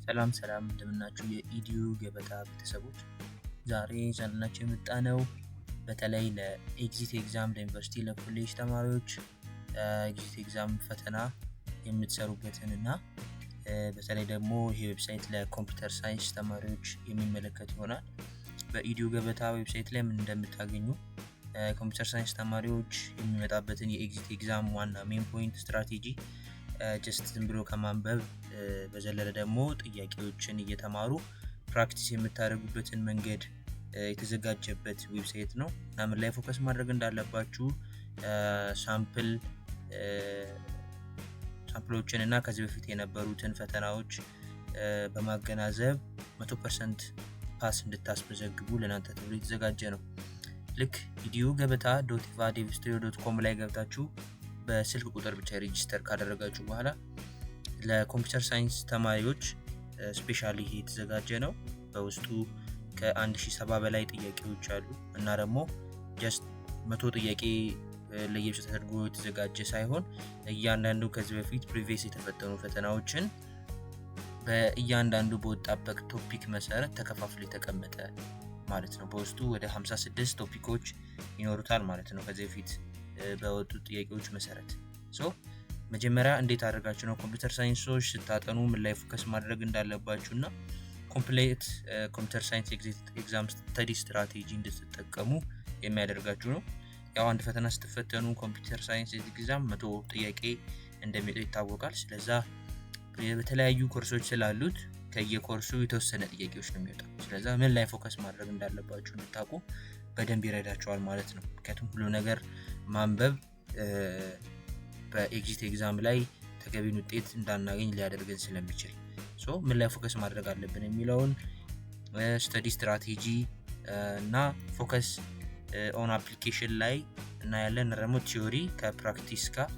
ሰላም እንደምናችሁ የኢዲዩ ገበታ ቤተሰቦች። ዛሬ ይዘንላችሁ የመጣነው በተለይ ለኤግዚት ኤግዛም ለዩኒቨርሲቲ ለኮሌጅ ተማሪዎች ኤግዚት ኤግዛም ፈተና የምትሰሩበትን እና በተለይ ደግሞ ይሄ ዌብሳይት ለኮምፒውተር ሳይንስ ተማሪዎች የሚመለከት ይሆናል። በኢዲዩ ገበታ ዌብሳይት ላይ ምን እንደምታገኙ ኮምፒውተር ሳይንስ ተማሪዎች የሚመጣበትን የኤግዚት ኤግዛም ዋና ሜን ፖይንት ስትራቴጂ ጀስት ዝም ብሎ ከማንበብ በዘለለ ደግሞ ጥያቄዎችን እየተማሩ ፕራክቲስ የምታደርጉበትን መንገድ የተዘጋጀበት ዌብሳይት ነው። እና ምን ላይ ፎከስ ማድረግ እንዳለባችሁ ሳምፕሎችን እና ከዚህ በፊት የነበሩትን ፈተናዎች በማገናዘብ 100% ፓስ እንድታስመዘግቡ ለናንተ ተብሎ የተዘጋጀ ነው። ልክ edu-gabeta.ivadevstudio.com ላይ ገብታችሁ በስልክ ቁጥር ብቻ ሬጂስተር ካደረጋችሁ በኋላ ለኮምፒውተር ሳይንስ ተማሪዎች ስፔሻሊ የተዘጋጀ ነው። በውስጡ ከ1070 በላይ ጥያቄዎች አሉ እና ደግሞ ጀስት 100 ጥያቄ ለየብቻ ተደርጎ የተዘጋጀ ሳይሆን እያንዳንዱ ከዚህ በፊት ፕሪቪየስ የተፈተኑ ፈተናዎችን በእያንዳንዱ በወጣበት ቶፒክ መሰረት ተከፋፍሎ የተቀመጠ ማለት ነው። በውስጡ ወደ 56 ቶፒኮች ይኖሩታል ማለት ነው ከዚህ በፊት በወጡ ጥያቄዎች መሰረት። መጀመሪያ እንዴት አድርጋችሁ ነው ኮምፒውተር ሳይንሶች ስታጠኑ ምን ላይ ፎከስ ማድረግ እንዳለባችሁና ኮምፕሊት ኮምፒውተር ሳይንስ ኤግዛም ስተዲ ስትራቴጂ እንድትጠቀሙ የሚያደርጋችሁ ነው። ያው አንድ ፈተና ስትፈተኑ ኮምፒውተር ሳይንስ ኤግዛም 100 ጥያቄ እንደሚወጣ ይታወቃል። ስለዛ በተለያዩ ኮርሶች ስላሉት ከየኮርሱ የተወሰነ ጥያቄዎች ነው የሚወጣው። ስለዛ ምን ላይ ፎከስ ማድረግ እንዳለባችሁ እንድታውቁ በደንብ ይረዳችኋል ማለት ነው። ምክንያቱም ሁሉ ነገር ማንበብ በኤግዚት ኤግዛም ላይ ተገቢውን ውጤት እንዳናገኝ ሊያደርገን ስለሚችል ምን ላይ ፎከስ ማድረግ አለብን የሚለውን ስተዲ ስትራቴጂ እና ፎከስ ኦን አፕሊኬሽን ላይ እና ያለን ደግሞ ቲዮሪ ከፕራክቲስ ጋር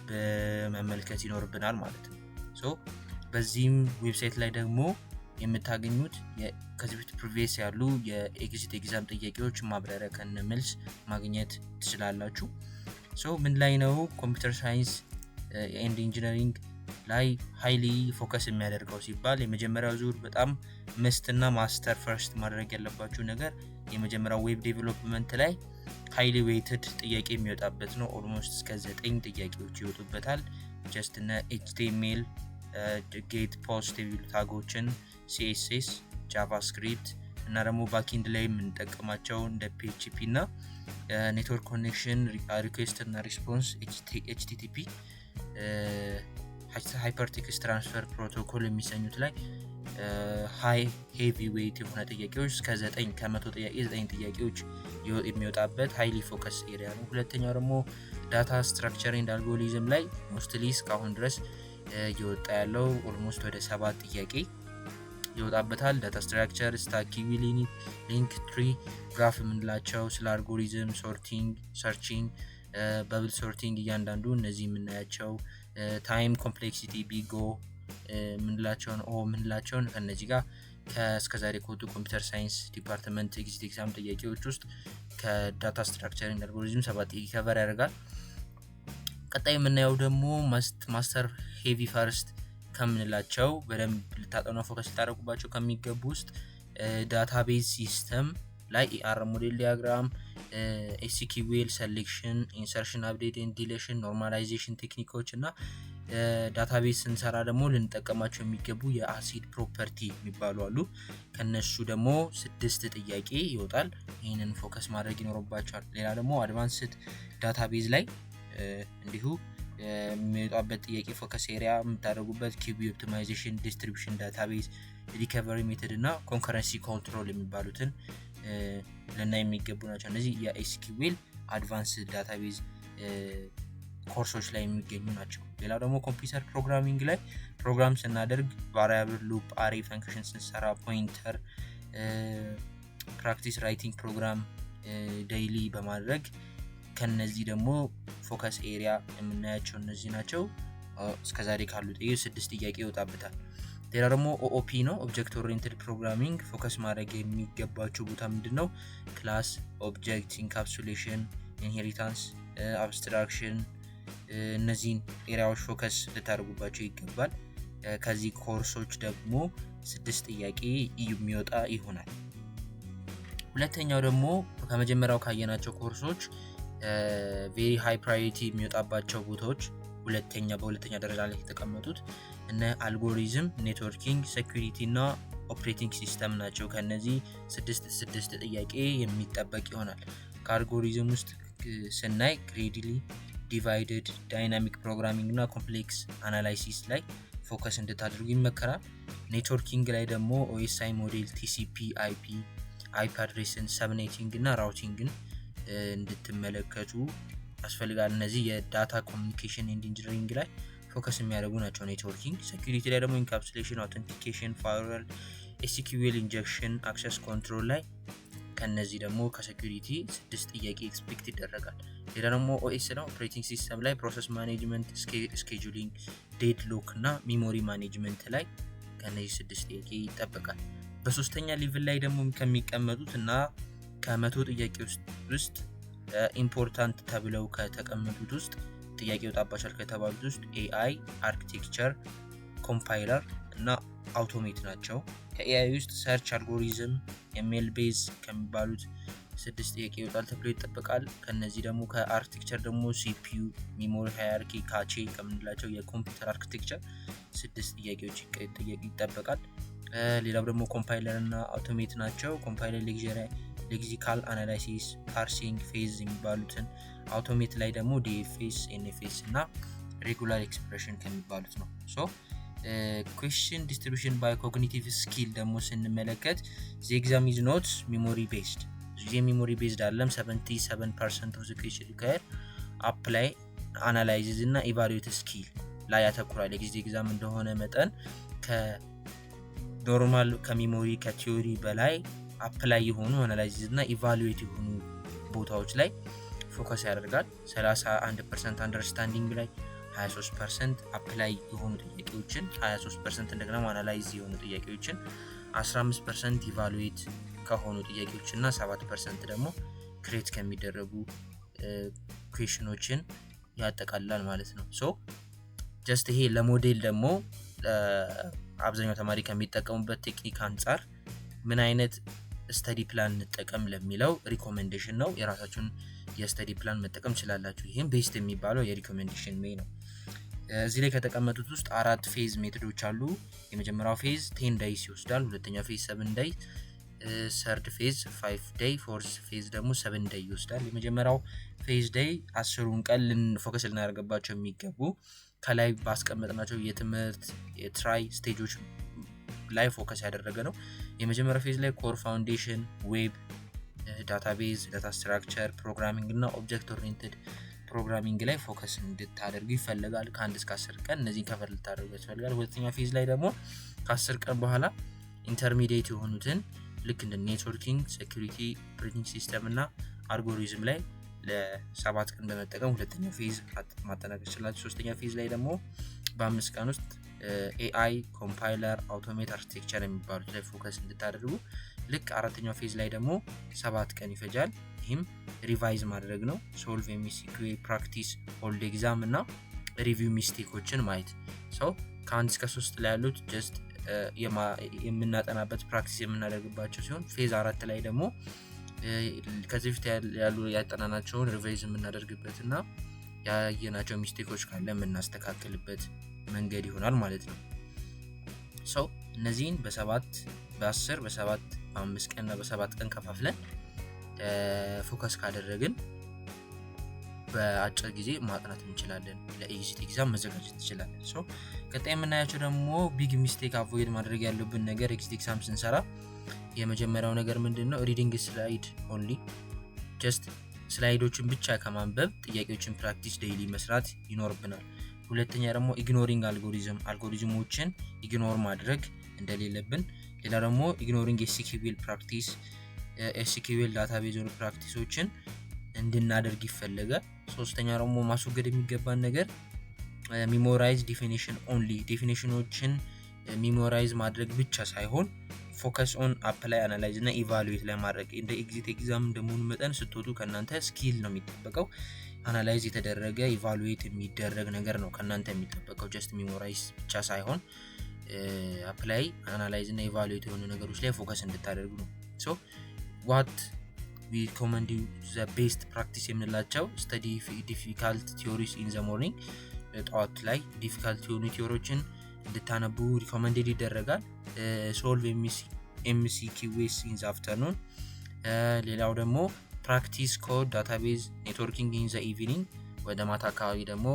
በመመልከት ይኖርብናል ማለት ነው። በዚህም ዌብሳይት ላይ ደግሞ የምታገኙት ከዚህ በፊት ፕሪቪየስ ያሉ የኤግዚት ኤግዛም ጥያቄዎች ማብራሪያ ከነ መልስ ማግኘት ትችላላችሁ። ምን ላይ ነው ኮምፒውተር ሳይንስ ኤንድ ኢንጂነሪንግ ላይ ሃይሊ ፎከስ የሚያደርገው ሲባል የመጀመሪያው ዙር በጣም መስትና ማስተር ፈርስት ማድረግ ያለባችሁ ነገር የመጀመሪያው ዌብ ዴቨሎፕመንት ላይ ሃይሊ ዌይትድ ጥያቄ የሚወጣበት ነው። ኦልሞስት እስከ 9 ጥያቄዎች ይወጡበታል። ጀስት እና ኤችቲኤምኤል ጌት ፖስት የሚሉ ታጎችን ሲኤስኤስ ጃቫስክሪፕት እና ደግሞ ባክኤንድ ላይ የምንጠቀማቸው እንደ PHP እና ኔትወርክ ኮኔክሽን ሪኩዌስት እና ሪስፖንስ HTTP ሃይፐርቴክስት ትራንስፈር ፕሮቶኮል የሚሰኙት ላይ ሃይ ሄቪ ዌይት የሆነ ጥያቄዎች እስከ 9 ከ100 ጥያቄ 9 ጥያቄዎች የሚወጣበት ሃይሊ ፎከስ ኤሪያ ነው። ሁለተኛው ደግሞ ዳታ ስትራክቸር ኤንድ አልጎሪዝም ላይ ሞስትሊ እስካሁን ድረስ እየወጣ ያለው ኦልሞስት ወደ 7 ጥያቄ ይወጣበታል። ዳታ ስትራክቸር፣ ስታኪንግ፣ ሊንክ ትሪ፣ ግራፍ የምንላቸው ስለ አልጎሪዝም፣ ሶርቲንግ፣ ሰርቺንግ፣ በብል ሶርቲንግ እያንዳንዱ እነዚህ የምናያቸው ታይም ኮምፕሌክሲቲ ቢጎ ምንላቸውን ከነዚህ ጋር ከእስከዛሬ ከወጡ ኮምፒውተር ሳይንስ ዲፓርትመንት ኤግዚት ኤግዛም ጥያቄዎች ውስጥ ከዳታ ስትራክቸር ኤንድ አልጎሪዝም 7 ከቨር ያደርጋል። ቀጣይ የምናየው ደግሞ ማስተር ሄቪ ፈርስት ከምንላቸው በደንብ ልታጠኑ ፎከስ ልታደርጉባቸው ከሚገቡ ውስጥ ዳታቤዝ ሲስተም ላይ ER ሞዴል ዲያግራም፣ SQL ሰሌክሽን፣ ኢንሰርሽን፣ አፕዴት ኤንድ ዲሌሽን፣ ኖርማላይዜሽን ቴክኒኮች እና ዳታቤዝ ስንሰራ ደግሞ ልንጠቀማቸው የሚገቡ የአሲድ ፕሮፐርቲ የሚባሉ አሉ። ከነሱ ደግሞ 6 ጥያቄ ይወጣል። ይህንን ፎከስ ማድረግ ይኖርባቸዋል። ሌላ ደግሞ አድቫንስድ ዳታቤዝ ላይ እንዲሁ የሚወጣበት ጥያቄ ፎከስ ኤሪያ የምታደርጉበት ኪቢ ኦፕቲማይዜሽን፣ ዲስትሪቢዩሽን ዳታቤዝ፣ ሪከቨሪ ሜተድ እና ኮንከረንሲ ኮንትሮል የሚባሉትን ልናይ የሚገቡ ናቸው። እነዚህ የኤስኪዩኤል አድቫንስድ ዳታቤዝ ኮርሶች ላይ የሚገኙ ናቸው። ሌላው ደግሞ ኮምፒውተር ፕሮግራሚንግ ላይ ፕሮግራም ስናደርግ ቫሪያብል፣ ሉፕ፣ አሬ ፈንክሽን ስንሰራ ፖይንተር፣ ፕራክቲስ ራይቲንግ ፕሮግራም ዴይሊ በማድረግ ከነዚህ ደግሞ ፎከስ ኤሪያ የምናያቸው እነዚህ ናቸው። እስከዛሬ ካሉ 6 ጥያቄ ይወጣበታል። ሌላ ደግሞ OOP ነው፣ ኦብጀክት ኦሪየንትድ ፕሮግራሚንግ። ፎከስ ማድረግ የሚገባቸው ቦታ ምንድነው? ክላስ፣ ኦብጀክት፣ ኢንካፕሱሌሽን፣ ኢንሄሪታንስ፣ አብስትራክሽን እነዚህን ኤሪያዎች ፎከስ ልታደርጉባቸው ይገባል። ከዚህ ኮርሶች ደግሞ 6 ጥያቄ የሚወጣ ይሆናል። ሁለተኛው ደግሞ ከመጀመሪያው ካየናቸው ኮርሶች ቬሪ ሃይ ፕራዮሪቲ የሚወጣባቸው ቦታዎች በሁለተኛ ደረጃ ላይ የተቀመጡት እነ አልጎሪዝም፣ ኔትወርኪንግ፣ ሴኩሪቲ እና ኦፕሬቲንግ ሲስተም ናቸው። ከነዚህ 6 ጥያቄ የሚጠበቅ ይሆናል። ከአልጎሪዝም ውስጥ ስናይ ግሬድሊ ዲቫይድድ፣ ዳይናሚክ ፕሮግራሚንግ እና ኮምፕሌክስ አናላይሲስ ላይ ፎከስ እንድታደርጉ ይመከራል። ኔትወርኪንግ ላይ ደግሞ ኦኤስአይ ሞዴል፣ ቲሲፒ፣ አይፒ አድሬስን፣ ሰብኔቲንግ እና ራውቲንግን እንድትመለከቱ ያስፈልጋል። እነዚህ የዳታ ኮሚኒኬሽን ኤንድ ኢንጂነሪንግ ላይ ፎከስ የሚያደርጉ ናቸው። ኔትወርኪንግ። ሴኩሪቲ ላይ ደግሞ ኢንካፕሱሌሽን፣ አውተንቲኬሽን፣ ፋይርዋል፣ ኤስኪዩኤል ኢንጀክሽን፣ አክሰስ ኮንትሮል ላይ ከነዚህ ደግሞ ከሴኩሪቲ 6 ጥያቄ ኤክስፔክት ይደረጋል። ሌላ ደግሞ ኦኤስ ነው። ኦፕሬቲንግ ሲስተም ላይ ፕሮሰስ ማኔጅመንት፣ ስኬጁሊንግ፣ ዴድሎክ እና ሚሞሪ ማኔጅመንት ላይ ከነዚህ 6 ጥያቄ ይጠበቃል። በሶስተኛ ሌቭል ላይ ደግሞ ከሚቀመጡት እና ከ100 ጥያቄ ውስጥ ኢምፖርታንት ተብለው ከተቀመጡት ውስጥ ጥያቄ ወጣባቸዋል ከተባሉት ውስጥ ኤአይ፣ አርኪቴክቸር፣ ኮምፓይለር እና አውቶሜት ናቸው። ከኤአይ ውስጥ ሰርች፣ አልጎሪዝም፣ ኤምኤል ቤዝ ከሚባሉት 6 ጥያቄ ይወጣል ተብሎ ይጠበቃል። ከነዚህ ደግሞ ከአርኪቴክቸር ደግሞ ሲፒዩ፣ ሚሞሪ ሃይራርኪ፣ ካቼ ከምንላቸው የኮምፒውተር አርኪቴክቸር 6 ጥያቄዎች ይጠበቃል። ሌላው ደግሞ ኮምፓይለር እና አውቶሜት ናቸው። ኮምፓይለር ሌክሲካል አናላይሲስ፣ ፓርሲንግ፣ ፌዝ የሚባሉትን፣ አውቶሜት ላይ ደግሞ ዲኤፍኤስ፣ ኤንኤፍኤስ እና ሬጉላር ኤክስፕሬሽን ከሚባሉት ነው። ኩዌስችን ዲስትሪቢዩሽን ባይ ኮግኒቲቭ ስኪል ደግሞ ስንመለከት the exam is not memory based ሚሞሪ ቤዝድ አይደለም። 77% of the question require apply, analysis እና evaluate skill ላይ ያተኩራል። የጊዜ ኤግዛም እንደሆነ መጠን ከኖርማል ከሚሞሪ ከቲዮሪ በላይ አፕላይ የሆኑ አናላይሲስ እና ኢቫሉዌት የሆኑ ቦታዎች ላይ ፎከስ ያደርጋል። 31% አንደርስታንዲንግ ላይ፣ 23% አፕላይ የሆኑ ጥያቄዎችን፣ 23% እንደገና አናላይዝ የሆኑ ጥያቄዎችን፣ 15% ኢቫሉዌት ከሆኑ ጥያቄዎች እና 7% ደግሞ ክሬት ከሚደረጉ ኩዌሽኖችን ያጠቃልላል ማለት ነው። ጀስት ይሄ ለሞዴል ደግሞ አብዛኛው ተማሪ ከሚጠቀሙበት ቴክኒክ አንጻር ምን አይነት ስተዲ ፕላን እንጠቀም ለሚለው ሪኮሜንዴሽን ነው። የራሳችሁን የስተዲ ፕላን መጠቀም ትችላላችሁ። ይህም ቤስት የሚባለው የሪኮሜንዴሽን ሜይ ነው። እዚህ ላይ ከተቀመጡት ውስጥ 4 ፌዝ ሜቶዶች አሉ። የመጀመሪያው ፌዝ 10 ዳይስ ይወስዳል። ሁለተኛው ፌዝ 7 ዳይ፣ ሰርድ ፌዝ 5 ዳይ፣ ፎርስ ፌዝ ደግሞ 7 ዳይ ይወስዳል። የመጀመሪያው ፌዝ ዳይ 10ሩን ቀን ፎከስ ልናደርግባቸው የሚገቡ ከላይ ባስቀመጥናቸው የትምህርት የትራይ ስቴጆች ላይ ፎከስ ያደረገ ነው። የመጀመሪያው ፌዝ ላይ ኮር ፋውንዴሽን፣ ዌብ፣ ዳታቤዝ፣ ዳታ ስትራክቸር፣ ፕሮግራሚንግ እና ኦብጀክት ኦሪየንትድ ፕሮግራሚንግ ላይ ፎከስ እንድታደርጉ ይፈልጋል። ከ1 እስከ 10 ቀን እነዚህን ከቨር ልታደርጉ ያስፈልጋል። ሁለተኛው ፌዝ ላይ ደግሞ ከ10 ቀን በኋላ ኢንተርሚዲየት የሆኑትን ልክ እንደ ኔትወርኪንግ፣ ሴኩሪቲ፣ ኦፕሬቲንግ ሲስተም እና አልጎሪዝም ላይ ለ7 ቀን በመጠቀም ሁለተኛው ፌዝ ማጠናቀቅ ይችላል። ሶስተኛ ፌዝ ላይ ደግሞ በ5 ቀን ውስጥ ኤአይ፣ ኮምፓይለር፣ አውቶሜት፣ አርኪቴክቸር የሚባሉት ላይ ፎከስ እንድታደርጉ። ልክ አራተኛው ፌዝ ላይ ደግሞ 7 ቀን ይፈጃል። ይህም ሪቫይዝ ማድረግ ነው። ሶልቭ ኤምሲኪዩ፣ ፕራክቲስ፣ ሆልድ ኤግዛም እና ሪቪው ሚስቴኮችን ማየት። ከ1 እስከ 3 ላይ ያሉት ጀስት የምናጠናበት ፕራክቲስ የምናደርግባቸው ሲሆን ፌዝ 4 ላይ ደግሞ ከዚህ በፊት ያሉ ያጠናናቸውን ሪቫይዝ የምናደርግበት እና ያየናቸው ሚስቴኮች ካለ የምናስተካክልበት መንገድ ይሆናል ማለት ነው። እነዚህን በ7 በ10 በ7 በ5 ቀን እና በ7 ቀን ከፋፍለን ፎከስ ካደረግን በአጭር ጊዜ ማጥናት እንችላለን። ለኤግዚት ኤግዛም መዘጋጀት እንችላለን። ቀጣይ የምናያቸው ደግሞ ቢግ ሚስቴክ አቮይድ ማድረግ ያለብን ነገር ኤግዚት ኤግዛም ስንሰራ የመጀመሪያው ነገር ምንድነው? ሪዲንግ ስላይድ ኦንሊ፣ ጀስት ስላይዶችን ብቻ ከማንበብ ጥያቄዎችን ፕራክቲስ ዴይሊ መስራት ይኖርብናል። ሁለተኛ ደግሞ ኢግኖሪንግ አልጎሪዝሞችን ኢግኖር ማድረግ እንደሌለብን። ሌላ ደግሞ ኢግኖሪንግ ኤስኪዩኤል ፕራክቲስ ኤስኪዩኤል ዳታቤዝ ፕራክቲሶችን እንድናደርግ ይፈልጋል። ሶስተኛ ደግሞ ማስወገድ የሚገባን ነገር ሚሞራይዝ ዲፊኒሽን ኦንሊ፣ ዲፊኒሽኖችን ሚሞራይዝ ማድረግ ብቻ ሳይሆን ፎከስ ኦን አፕላይ፣ አናላይዝ እና ኢቫሉዌት ላይ ማድረግ። እንደ ኤግዚት ኤግዛም እንደመሆኑ መጠን ስትወጡ ከናንተ ስኪል ነው የሚጠበቀው። አናላይዝ የተደረገ ኢቫሉዌት የሚደረግ ነገር ነው ከናንተ የሚጠበቀው። ጀስት ሚሞራይዝ ብቻ ሳይሆን አፕላይ አናላይዝ እና ኢቫሉዌት የሆኑ ነገሮች ላይ ፎከስ እንድታደርጉ ነው። ሶ ዋት ዊ ሪኮመንድ ዩ ዘ ቤስት ፕራክቲስ የምንላቸው ስተዲ ዲፊካልት ቲዮሪስ ኢን ዘ ሞርኒንግ ጠዋት ላይ ዲፊካልት የሆኑ ቲዮሪዎችን እንድታነቡ ሪኮመንድድ ይደረጋል። ሶልቭ ኤምሲኪዩስ ኢን ዘ አፍተርኑን። ሌላው ደግሞ ፕራክቲስ ኮድ ዳታቤዝ ኔትወርኪንግ ኢን ዘ ኢቪኒንግ። ወደ ማታ አካባቢ ደግሞ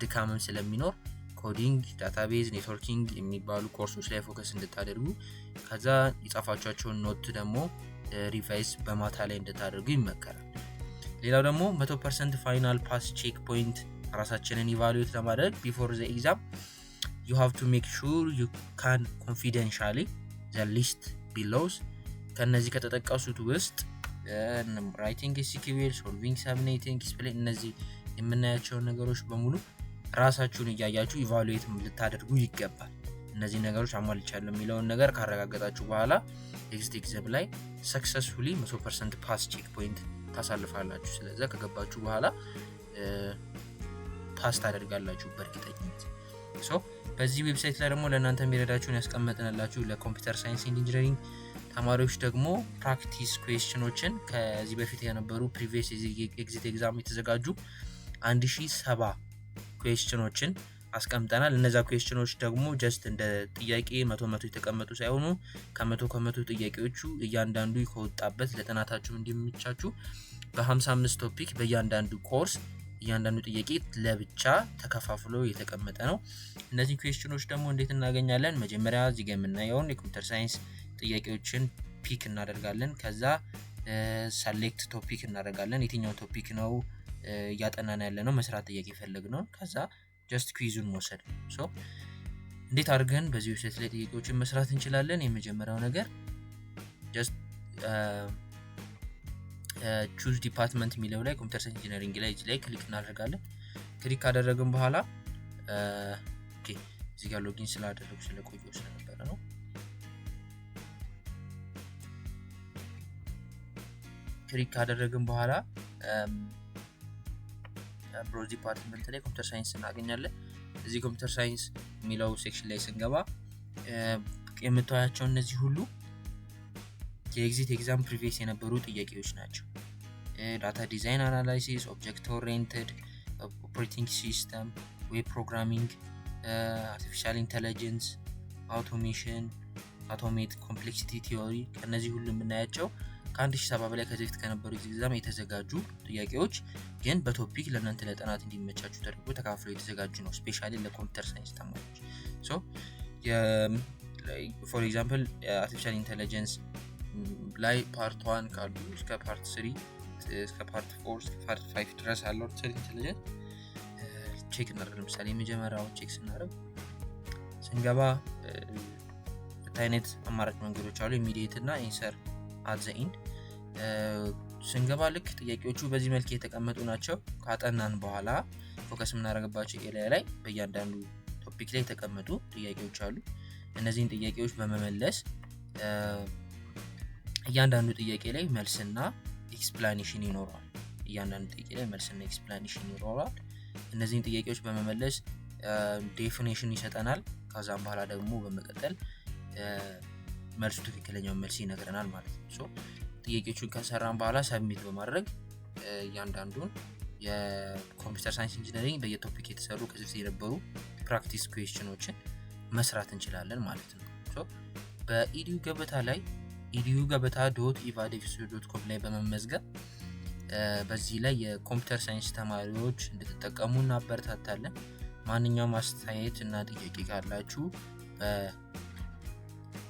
ድካምም ስለሚኖር ኮዲንግ ዳታቤዝ ኔትወርኪንግ የሚባሉ ኮርሶች ላይ ፎከስ እንድታደርጉ፣ ከዛ የጻፋቸውን ኖት ደግሞ ሪቫይዝ በማታ ላይ እንድታደርጉ ይመከራል። ሌላው ደግሞ 100% ፋይናል ፓስ ቼክ ፖይንት ራሳችንን ኢቫሉዌት ለማድረግ ቢፎር ዘ ኤግዛም you have to make sure you can confidentially the list below። ከነዚህ ከተጠቀሱት ውስጥ writing SQL solving subnetting explain እነዚህ የምናያቸው ነገሮች በሙሉ ራሳችሁን እያያችሁ ኢቫሉዌት ልታደርጉ ይገባል። እነዚህ ነገሮች አሟልቻለሁ የሚለውን ነገር ካረጋገጣችሁ በኋላ ኤግዚት ኤግዛም ላይ ሰክሰስፉሊ 100% ፓስ ቼክ ፖይንት ታሳልፋላችሁ። ስለዚህ ከገባችሁ በኋላ ፓስ ታደርጋላችሁ በእርግጠኝነት። ሶ በዚህ ዌብሳይት ላይ ደግሞ ለእናንተ የሚረዳችሁን ያስቀመጥንላችሁ ለኮምፒውተር ሳይንስ ኤንድ ኢንጂነሪንግ ተማሪዎች ደግሞ ፕራክቲስ ኩዌስችኖችን ከዚህ በፊት የነበሩ ፕሪቪየስ ኤግዚት ኤግዛም የተዘጋጁ 1070 ኩዌስችኖችን አስቀምጠናል። እነዛ ኩዌስችኖች ደግሞ ጀስት እንደ ጥያቄ 100 የተቀመጡ ሳይሆኑ ከመቶ ጥያቄዎቹ እያንዳንዱ ከወጣበት ለጥናታችሁ እንዲመቻችሁ በ55 ቶፒክ በእያንዳንዱ ኮርስ እያንዳንዱ ጥያቄ ለብቻ ተከፋፍሎ የተቀመጠ ነው። እነዚህ ኩዌስችኖች ደግሞ እንዴት እናገኛለን? መጀመሪያ እዚህ ጋር የምናየውን የኮምፒውተር ሳይንስ ጥያቄዎችን ፒክ እናደርጋለን። ከዛ ሰሌክት ቶፒክ እናደርጋለን። የትኛው ቶፒክ ነው እያጠናን ያለ ነው መስራት ጥያቄ ፈልግ ነው። ከዛ ጀስት ኩዊዙን መውሰድ ነው። ሶ እንዴት አድርገን በዚህ ዌብሳይት ላይ ጥያቄዎችን መስራት እንችላለን? የመጀመሪያው ነገር ጀስት ቹዝ ዲፓርትመንት የሚለው ላይ ኮምፒውተር ሳይንስ ኢንጂነሪንግ ላይ ክሊክ እናደርጋለን። ክሊክ ካደረግን በኋላ ኦኬ እዚህ ጋር ሎጊን ስላደረጉ ስለቆየው ስለነበረ ነው። ክሊክ ካደረግን በኋላ ብሮዝ ዲፓርትመንት ላይ ኮምፒውተር ሳይንስ እናገኛለን። እዚህ ኮምፒውተር ሳይንስ የሚለው ሴክሽን ላይ ስንገባ የምታያቸው እነዚህ ሁሉ የኤግዚት ኤግዛም ፕሪቪየስ የነበሩ ጥያቄዎች ናቸው። ዳታ ዲዛይን አናላይሲስ፣ ኦብጀክት ኦሪየንትድ፣ ኦፕሬቲንግ ሲስተም፣ ዌብ ፕሮግራሚንግ፣ አርቲፊሻል ኢንተለጀንስ፣ አውቶሜሽን፣ አውቶሜት ኮምፕሌክሲቲ ቲዮሪ ከነዚህ ሁሉ የምናያቸው ከ1070 በላይ ከዚህ በፊት ከነበሩ ኤግዛም የተዘጋጁ ጥያቄዎች ግን በቶፒክ ለእናንተ ለጥናት እንዲመቻችሁ ተደርጎ ተካፍለው የተዘጋጁ ነው። ስፔሻሊ ለኮምፒውተር ሳይንስ ተማሪዎች። ሶ ፎር ኤግዛምፕል አርቲፊሻል ኢንተለጀንስ ላይ ፓርት 1 ካሉ እስከ ፓርት 3 እስከ ፓርት 4 እስከ ፓርት 5 ድረስ ያለው አርቲፊሻል ኢንተለጀንስ ቼክ እናደርግ። ለምሳሌ የመጀመሪያውን ቼክ ስንገባ ሁለት አይነት አማራጭ መንገዶች አሉ፣ ኢሚዲየት እና ኢንሰር አት ዘ ኢንድ። ስንገባ ልክ ጥያቄዎቹ በዚህ መልክ የተቀመጡ ናቸው። ካጠናን በኋላ ፎከስ የምናደርግባቸው ኤሪያ ላይ በእያንዳንዱ ቶፒክ ላይ የተቀመጡ ጥያቄዎች አሉ። እነዚህን ጥያቄዎች በመመለስ እያንዳንዱ ጥያቄ ላይ መልስና ኤክስፕላኔሽን ይኖረዋል። እነዚህን ጥያቄዎች በመመለስ ዴፊኒሽን ይሰጠናል። ከዛም በኋላ ደግሞ በመቀጠል መልሱ ትክክለኛው መልስ ይነግረናል ማለት ነው። ሶ ጥያቄዎቹን ከሰራን በኋላ ሰብሚት በማድረግ እያንዳንዱን የኮምፒውተር ሳይንስ ኢንጂነሪንግ በየቶፒክ የተሰሩ ከዚህ የነበሩ ፕራክቲስ ኩዌስችኖችን መስራት እንችላለን ማለት ነው። ሶ በኢዲዩ ገበታ ላይ edu-gabeta.evadefisio.com ላይ በመመዝገብ በዚህ ላይ የኮምፒውተር ሳይንስ ተማሪዎች እንድትጠቀሙ እናበረታታለን። ማንኛውም አስተያየት እና ጥያቄ ካላችሁ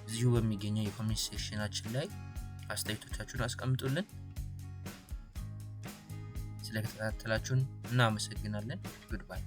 እዚሁ በሚገኘው የኮሜንት ሴክሽናችን ላይ አስተያየቶቻችሁን አስቀምጡልን። ስለተከታተላችሁን እናመሰግናለን። ጉድባይ